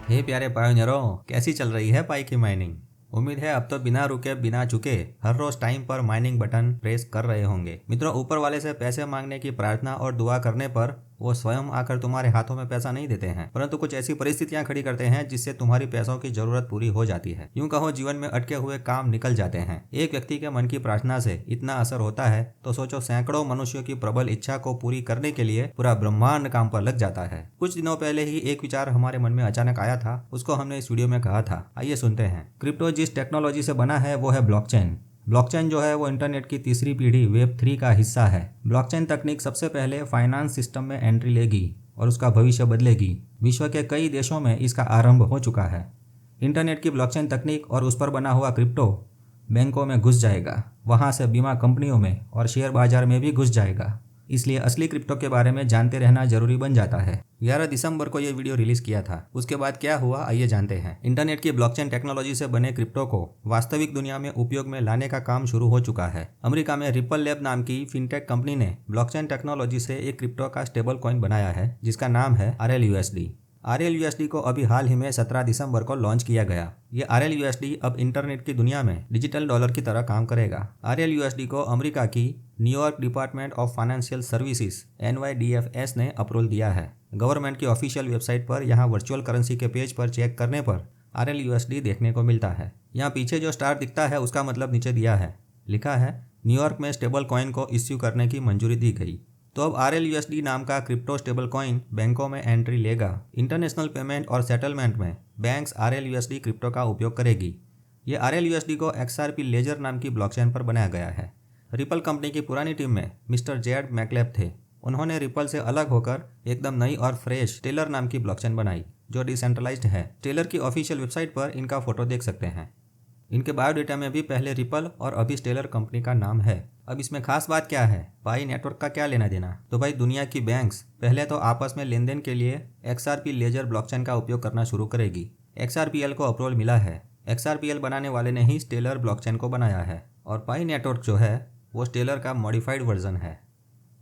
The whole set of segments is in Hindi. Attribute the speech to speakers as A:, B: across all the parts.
A: हे प्यारे पायोनियरों, कैसी चल रही है पाई की माइनिंग। उम्मीद है अब तो बिना रुके बिना चुके हर रोज टाइम पर माइनिंग बटन प्रेस कर रहे होंगे। मित्रों, ऊपर वाले से पैसे मांगने की प्रार्थना और दुआ करने पर वो स्वयं आकर तुम्हारे हाथों में पैसा नहीं देते हैं, परंतु कुछ ऐसी परिस्थितियां खड़ी करते हैं जिससे तुम्हारी पैसों की जरूरत पूरी हो जाती है। यूं कहो, जीवन में अटके हुए काम निकल जाते हैं। एक व्यक्ति के मन की प्रार्थना से इतना असर होता है तो सोचो सैकड़ों मनुष्यों की प्रबल इच्छा को पूरी करने के लिए पूरा ब्रह्मांड काम पर लग जाता है। कुछ दिनों पहले ही एक विचार हमारे मन में अचानक आया था, उसको हमने इस वीडियो में कहा था। आइए सुनते हैं। क्रिप्टो जिस टेक्नोलॉजी से बना है वो है ब्लॉकचेन। ब्लॉकचेन जो है वो इंटरनेट की तीसरी पीढ़ी वेब 3 का हिस्सा है। ब्लॉकचेन तकनीक सबसे पहले फाइनेंस सिस्टम में एंट्री लेगी और उसका भविष्य बदलेगी। विश्व के कई देशों में इसका आरंभ हो चुका है। इंटरनेट की ब्लॉकचेन तकनीक और उस पर बना हुआ क्रिप्टो बैंकों में घुस जाएगा, वहां से बीमा कंपनियों में और शेयर बाजार में भी घुस जाएगा। इसलिए असली क्रिप्टो के बारे में जानते रहना जरूरी बन जाता है। 11 दिसंबर को यह वीडियो रिलीज किया था। उसके बाद क्या हुआ आइए जानते हैं। इंटरनेट की ब्लॉकचेन टेक्नोलॉजी से बने क्रिप्टो को वास्तविक दुनिया में उपयोग में लाने का काम शुरू हो चुका है। अमेरिका में रिपल लैब नाम की फिनटेक कंपनी ने ब्लॉकचेन टेक्नोलॉजी से एक क्रिप्टो का स्टेबल कॉइन बनाया है जिसका नाम है RLUSD। RLUSD को अभी हाल ही में 17 दिसंबर को लॉन्च किया गया। ये RLUSD अब इंटरनेट की दुनिया में डिजिटल डॉलर की तरह काम करेगा। RLUSD को अमेरिका की New York department of financial services NYDFS ने अप्रूवल दिया है। गवर्नमेंट की ऑफिशियल वेबसाइट पर यहाँ वर्चुअल करेंसी के पेज पर चेक करने पर RLUSD देखने को मिलता है। यहाँ पीछे जो स्टार दिखता है उसका मतलब नीचे दिया है, लिखा है न्यूयॉर्क में स्टेबल कॉइन को इश्यू करने की मंजूरी दी गई। तो अब RLUSD नाम का क्रिप्टो स्टेबल कॉइन बैंकों में एंट्री लेगा। इंटरनेशनल पेमेंट और सेटलमेंट में बैंक्स RLUSD क्रिप्टो का उपयोग करेगी। ये RLUSD को XRP लेजर नाम की ब्लॉकचेन पर बनाया गया है। रिपल कंपनी की पुरानी टीम में मिस्टर जेड मैकलेब थे। उन्होंने रिपल से अलग होकर एकदम नई और फ्रेश टेलर नाम की ब्लॉकचेन बनाई जो डिसेंट्रलाइज्ड है। टेलर की ऑफिशियल वेबसाइट पर इनका फोटो देख सकते हैं। इनके बायोडेटा में भी पहले रिपल और अभी स्टेलर कंपनी का नाम है। अब इसमें खास बात क्या है, पाई नेटवर्क का क्या लेना देना। तो भाई, दुनिया की बैंक्स पहले तो आपस में लेन देन के लिए XRP लेजर ब्लॉकचेन का उपयोग करना शुरू करेगी। XRPL को अप्रूवल मिला है। XRPL बनाने वाले ने ही स्टेलर ब्लॉकचेन को बनाया है और पाई नेटवर्क जो है वो स्टेलर का मॉडिफाइड वर्जन है।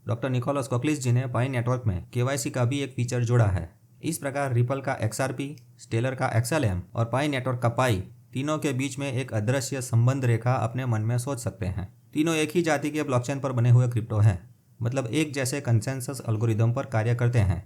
A: डॉक्टर निकोलस कोकलिस जी ने पाई नेटवर्क में KYC का भी एक फीचर जोड़ा है। इस प्रकार रिपल का XRP, स्टेलर का XLM और पाई नेटवर्क का पाई, तीनों के बीच में एक अदृश्य संबंध रेखा अपने मन में सोच सकते हैं। तीनों एक ही जाति के ब्लॉकचेन पर बने हुए क्रिप्टो हैं, मतलब एक जैसे कंसेंसस एल्गोरिदम पर कार्य करते हैं।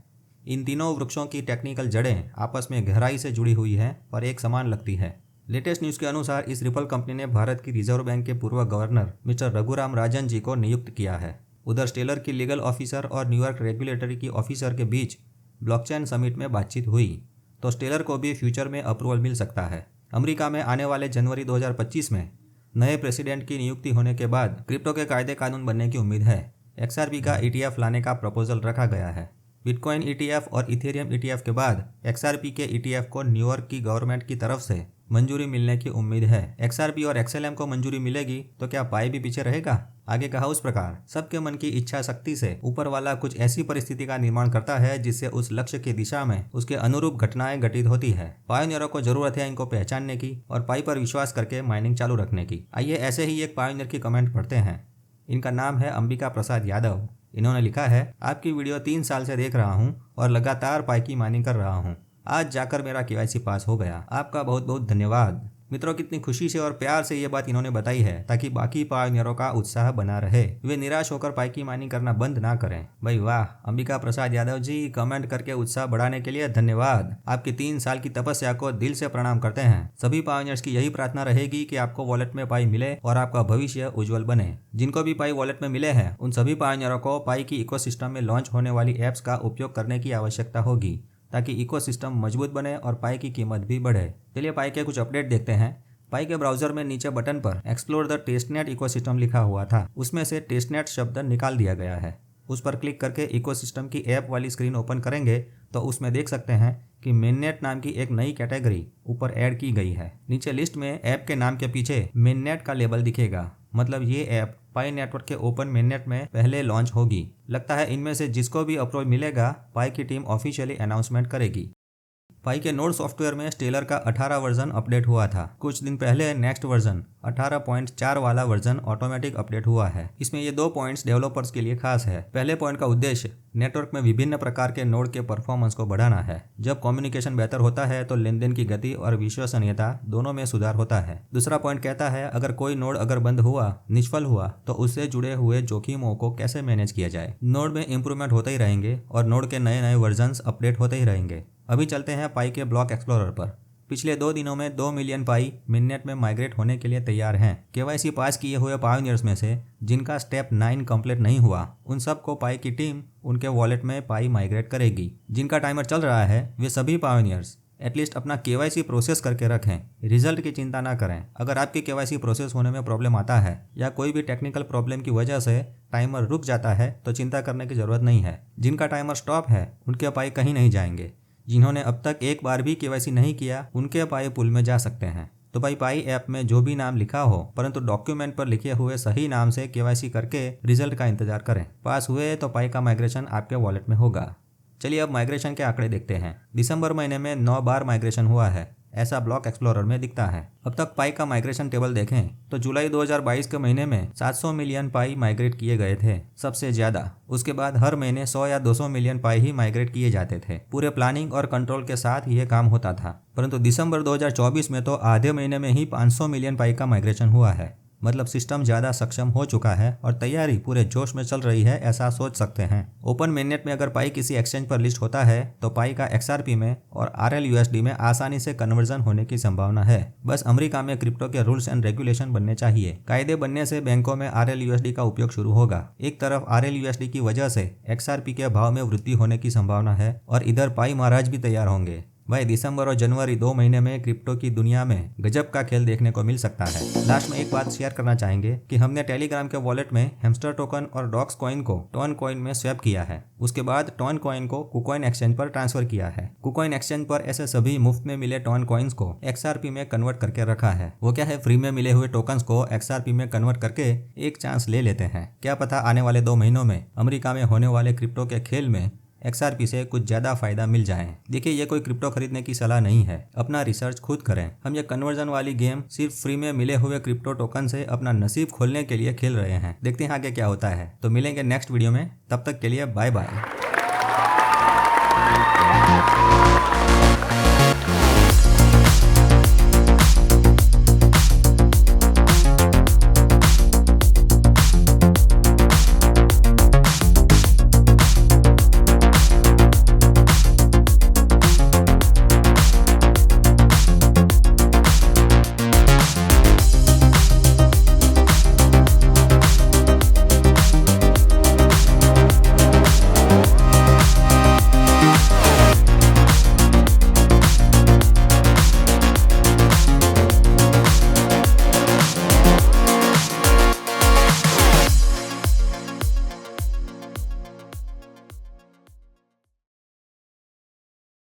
A: इन तीनों वृक्षों की टेक्निकल जड़ें आपस में गहराई से जुड़ी हुई हैं पर एक समान लगती है। लेटेस्ट न्यूज़ के अनुसार इस रिपल कंपनी ने भारत की रिजर्व बैंक के पूर्व गवर्नर मिस्टर रघुराम राजन जी को नियुक्त किया है। उधर स्टेलर की लीगल ऑफिसर और न्यूयॉर्क रेगुलेटरी की ऑफिसर के बीच ब्लॉकचेन समिट में बातचीत हुई तो स्टेलर को भी फ्यूचर में अप्रूवल मिल सकता है। अमेरिका में आने वाले जनवरी 2025 में नए प्रेसिडेंट की नियुक्ति होने के बाद क्रिप्टो के कायदे कानून बनने की उम्मीद है। XRP का ETF लाने का प्रपोजल रखा गया है। बिटकॉइन ETF और इथेरियम ETF के बाद XRP के ETF को न्यूयॉर्क की गवर्नमेंट की तरफ से मंजूरी मिलने की उम्मीद है। XRP और XLM को मंजूरी मिलेगी तो क्या पाई भी पीछे रहेगा। आगे कहा उस प्रकार सबके मन की इच्छा शक्ति से ऊपर वाला कुछ ऐसी परिस्थिति का निर्माण करता है जिससे उस लक्ष्य की दिशा में उसके अनुरूप घटनाएं घटित होती है। पायोनियरों को जरूरत है इनको पहचानने की और पाई पर विश्वास करके माइनिंग चालू रखने की। आइए ऐसे ही एक पायोनियर की कमेंट पढ़ते हैं। इनका नाम है अंबिका प्रसाद यादव। इन्होंने लिखा है, आपकी वीडियो 3 साल से देख रहा हूँ और लगातार पाई की माइनिंग कर रहा हूँ। आज जाकर मेरा KYC पास हो गया। आपका बहुत बहुत धन्यवाद। मित्रों, कितनी खुशी से और प्यार से ये बात इन्होंने बताई है ताकि बाकी पायोनियरों का उत्साह बना रहे, वे निराश होकर पाई की माइनिंग करना बंद ना करें। भाई वाह, अंबिका प्रसाद यादव जी, कमेंट करके उत्साह बढ़ाने के लिए धन्यवाद। आपकी 3 साल की तपस्या को दिल से प्रणाम करते हैं। सभी पायोनियर्स की यही प्रार्थना रहेगी कि आपको वॉलेट में पाई मिले और आपका भविष्य उज्जवल बने। जिनको भी पाई वॉलेट में मिले हैं उन सभी पायोनियरों को पाई की इकोसिस्टम में लॉन्च होने वाली एप्स का उपयोग करने की आवश्यकता होगी ताकि इकोसिस्टम मजबूत बने और पाई की कीमत भी बढ़े। चलिए पाई के कुछ अपडेट देखते हैं। पाई के ब्राउजर में नीचे बटन पर एक्सप्लोर द टेस्टनेट इकोसिस्टम लिखा हुआ था, उसमें से टेस्टनेट शब्द निकाल दिया गया है। उस पर क्लिक करके इकोसिस्टम की ऐप वाली स्क्रीन ओपन करेंगे तो उसमें देख सकते हैं कि मेननेट नाम की एक नई कैटेगरी ऊपर ऐड की गई है। नीचे लिस्ट में ऐप के नाम के पीछे मेननेट का लेबल दिखेगा, मतलब ये ऐप पाई नेटवर्क के ओपन मेननेट में पहले लॉन्च होगी। लगता है इनमें से जिसको भी अप्रूवल मिलेगा पाई की टीम ऑफिशियली अनाउंसमेंट करेगी। पाई के नोड सॉफ्टवेयर में स्टेलर का 18 वर्जन अपडेट हुआ था। कुछ दिन पहले नेक्स्ट वर्जन 18.4 वाला वर्जन ऑटोमेटिक अपडेट हुआ है। इसमें ये 2 पॉइंट्स डेवलपर्स के लिए खास है। पहले पॉइंट का उद्देश्य नेटवर्क में विभिन्न प्रकार के नोड के परफॉर्मेंस को बढ़ाना है। जब कम्युनिकेशन बेहतर होता है तो लेनदेन की गति और विश्वसनीयता दोनों में सुधार होता है। दूसरा पॉइंट कहता है अगर कोई नोड अगर बंद हुआ, निष्फल हुआ तो उससे जुड़े हुए जोखिमों को कैसे मैनेज किया जाए। नोड में इंप्रूवमेंट होते ही रहेंगे और नोड के नए नए वर्जन्स अपडेट होते ही रहेंगे। अभी चलते हैं पाई के ब्लॉक एक्सप्लोरर पर। पिछले 2 दिनों में 2 मिलियन पाई मिननेट में माइग्रेट होने के लिए तैयार हैं। केवाईसी पास किए हुए पायोनियर्स में से जिनका स्टेप 9 कंप्लीट नहीं हुआ, उन सबको पाई की टीम उनके वॉलेट में पाई माइग्रेट करेगी। जिनका टाइमर चल रहा है वे सभी पायोनियर्स एटलीस्ट अपना केवाईसी प्रोसेस करके रखें। रिजल्ट की चिंता ना करें। अगर आपकी केवाईसी प्रोसेस होने में प्रॉब्लम आता है या कोई भी टेक्निकल प्रॉब्लम की वजह से टाइमर रुक जाता है तो चिंता करने की जरूरत नहीं है। जिनका टाइमर स्टॉप है उनके पाई कहीं नहीं जाएंगे। जिन्होंने अब तक एक बार भी केवाईसी नहीं किया उनके पाई पुल में जा सकते हैं। तो भाई पाई ऐप में जो भी नाम लिखा हो परंतु डॉक्यूमेंट पर लिखे हुए सही नाम से केवाईसी करके रिजल्ट का इंतजार करें। पास हुए तो पाई का माइग्रेशन आपके वॉलेट में होगा। चलिए अब माइग्रेशन के आंकड़े देखते हैं। दिसंबर महीने में 9 बार माइग्रेशन हुआ है, ऐसा ब्लॉक एक्सप्लोरर में दिखता है। अब तक पाई का माइग्रेशन टेबल देखें तो जुलाई 2022 के महीने में 700 मिलियन पाई माइग्रेट किए गए थे, सबसे ज्यादा। उसके बाद हर महीने 100 या 200 मिलियन पाई ही माइग्रेट किए जाते थे। पूरे प्लानिंग और कंट्रोल के साथ यह काम होता था। परंतु दिसंबर 2024 में तो आधे महीने में ही 500 मिलियन पाई का माइग्रेशन हुआ है। मतलब सिस्टम ज्यादा सक्षम हो चुका है और तैयारी पूरे जोश में चल रही है, ऐसा सोच सकते हैं। ओपन मेननेट में अगर पाई किसी एक्सचेंज पर लिस्ट होता है तो पाई का XRP में और RLUSD में आसानी से कन्वर्जन होने की संभावना है। बस अमेरिका में क्रिप्टो के रूल्स एंड रेगुलेशन बनने चाहिए। कायदे बनने से बैंकों में RLUSD का उपयोग शुरू होगा। एक तरफ RLUSD की वजह से XRP के भाव में वृद्धि होने की संभावना है और इधर पाई महाराज भी तैयार होंगे। भाई दिसंबर और जनवरी 2 महीने में क्रिप्टो की दुनिया में गजब का खेल देखने को मिल सकता है। लास्ट में एक बात शेयर करना चाहेंगे कि हमने टेलीग्राम के वॉलेट में हैमस्टर टोकन और डॉक्स कॉइन को टॉन कॉइन में स्वैप किया है। उसके बाद टॉन कॉइन को कुकॉइन एक्सचेंज पर ट्रांसफर किया है। कुकॉइन एक्सचेंज पर ऐसे सभी मुफ्त में मिले टॉन कॉइन्स को XRP में कन्वर्ट करके रखा है। वो क्या है, फ्री में मिले हुए टोकन्स को XRP में कन्वर्ट करके एक चांस ले लेते हैं। क्या पता आने वाले 2 महीनों में अमेरिका में होने वाले क्रिप्टो के खेल में XRP से कुछ ज्यादा फायदा मिल जाए। देखिए ये कोई क्रिप्टो खरीदने की सलाह नहीं है, अपना रिसर्च खुद करें। हम ये कन्वर्जन वाली गेम सिर्फ फ्री में मिले हुए क्रिप्टो टोकन से अपना नसीब खोलने के लिए खेल रहे हैं। देखते हैं आगे क्या होता है। तो मिलेंगे नेक्स्ट वीडियो में, तब तक के लिए बाय बाय।